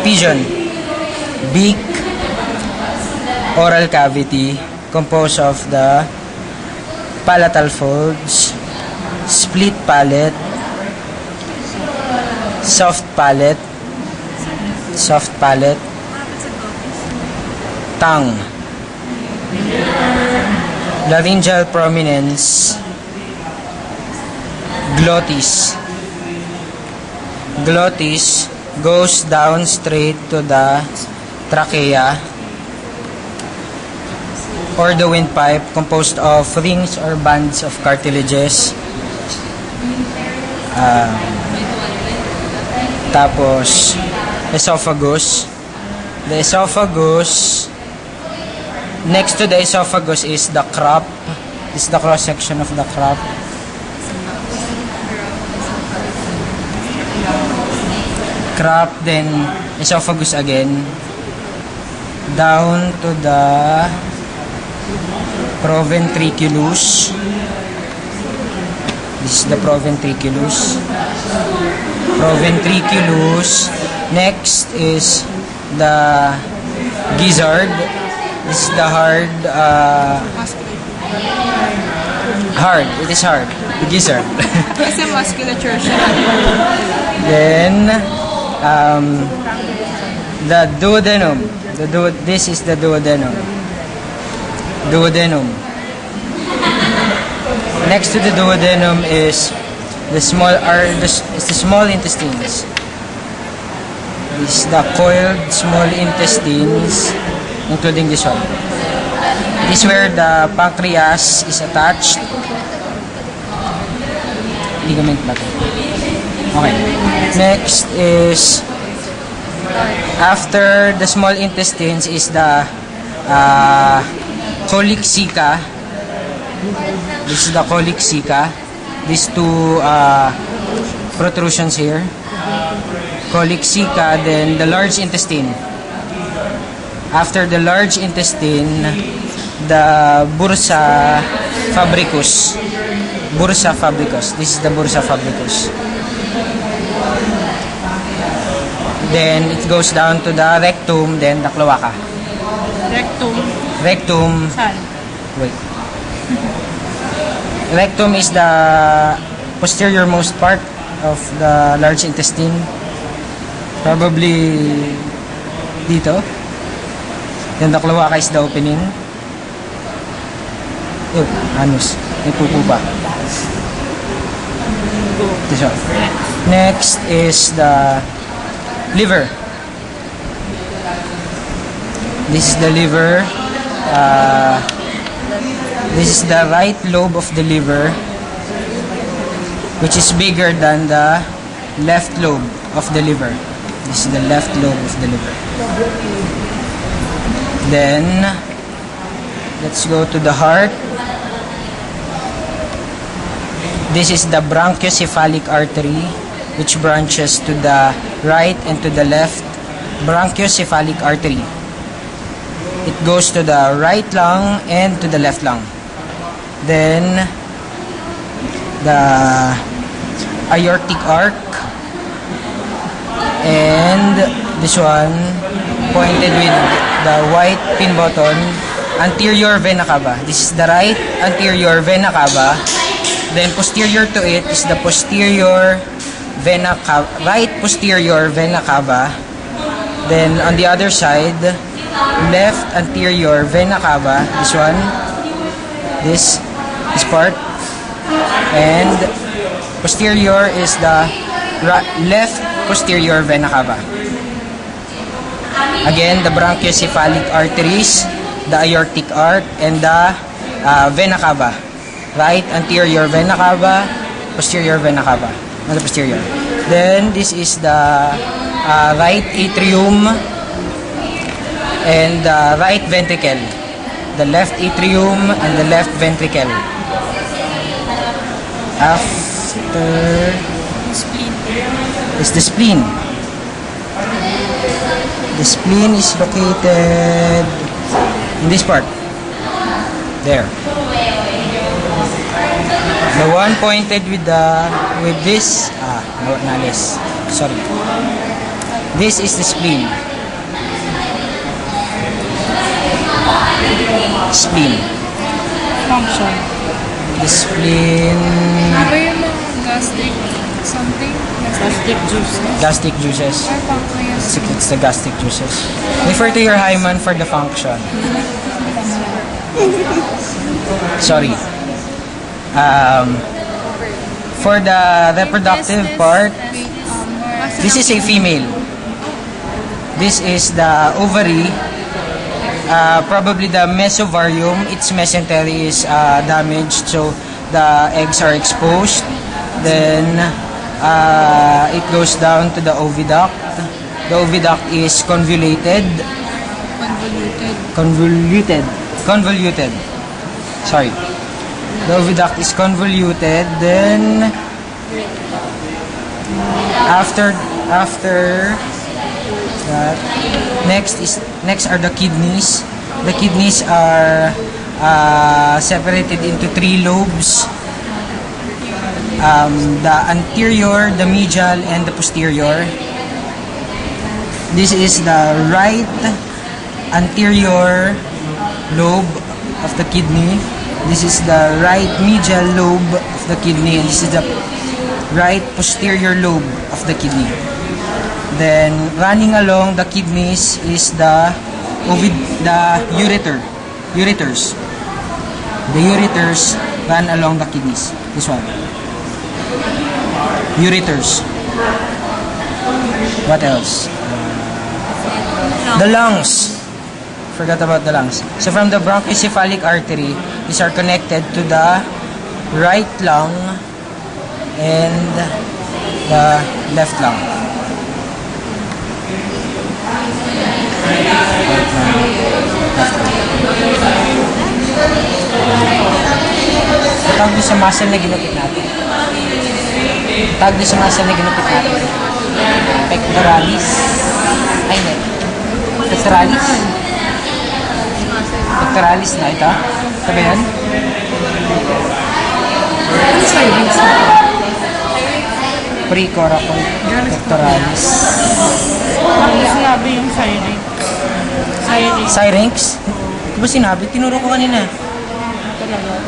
Pigeon. Beak, oral cavity composed of the palatal folds, split palate, soft palate, tongue, laryngeal prominence, glottis. Glottis goes down straight to the trachea or the windpipe, composed of rings or bands of cartilages. Tapos, esophagus. The esophagus, next to the esophagus is the crop. This is the cross section of the crop. Crop, then esophagus again, down to the proventriculus. This is the proventriculus. Next is the gizzard. This is the hard. It is hard. The gizzard. Kasi musculature siya. Then, the duodenum. This is the duodenum. Next to the duodenum is the small intestines. This is the coiled small intestines, including this one. This is where the pancreas is attached. Ligament ba ito? Okay. Next is, after the small intestines is the colixica. This is the colixica. These two protrusions here. Colixica, then the large intestine. After the large intestine, the bursa fabricus. This is the bursa fabricus. Then it goes down to the rectum, then the cloaca. Rectum. Saan? Wait. Rectum is the posterior most part of the large intestine. Probably dito. Then the cloaca is the opening. Anus. May pupo pa. This one. Next is the liver. This is the liver. This is the right lobe of the liver, which is bigger than the left lobe of the liver. This is the left lobe of the liver. Then, let's go to the heart. This is the brachiocephalic artery, which branches to the right and to the left. Brachiocephalic artery. It goes to the right lung and to the left lung. Then, the aortic arc, and this one pointed with the white pin button, anterior vena cava. This is the right anterior vena cava. Then posterior to it is the posterior vena cava, right posterior vena cava. Then on the other side, left anterior vena cava. This one, this part, and posterior is the left posterior vena cava. Again, the brachiocephalic arteries, the aortic arc, and the vena cava. Right anterior vena cava, posterior vena cava. On the posterior. Then this is the right atrium and the right ventricle. The left atrium and the left ventricle. After is the spleen. The spleen is located in this part. There. The one pointed with this, nalis. Sorry. This is the spleen. Spleen. Function. The spleen. Ano yung mga gastric something? Gastric juice. Gastric juices. Or pancreas. It's the gastric juices. Refer to your hymen for the function. Sorry. For the reproductive part, this is a female. This is the ovary. Probably the mesovarium, its mesentery is damaged, so the eggs are exposed. Then it goes down to the oviduct. The oviduct is convoluted. Convoluted. Sorry. The oviduct is convoluted. Then after that, next are the kidneys. The kidneys are separated into 3 lobes. The anterior, the medial, and the posterior. This is the right anterior lobe of the kidney. This is the right medial lobe of the kidney, and this is the right posterior lobe of the kidney. Then running along the kidneys is the ureters. The ureters run along the kidneys. This one. Ureters. What else? The lungs. Forgot about the lungs. So from the bronchocephalic artery, these are connected to the right lung and the left lung. Tawag doon sa muscle na ginupit natin. Tawag doon sa muscle na ginupit natin. Pectoralis. Ay, hindi. Pectoralis. Pectoralis na ito. Ito ba yan? Precoracoid pectoralis. Ano sinabi yung syrinx? Syrinx? Di ba sinabi? Tinuro ko kanina. Talaga.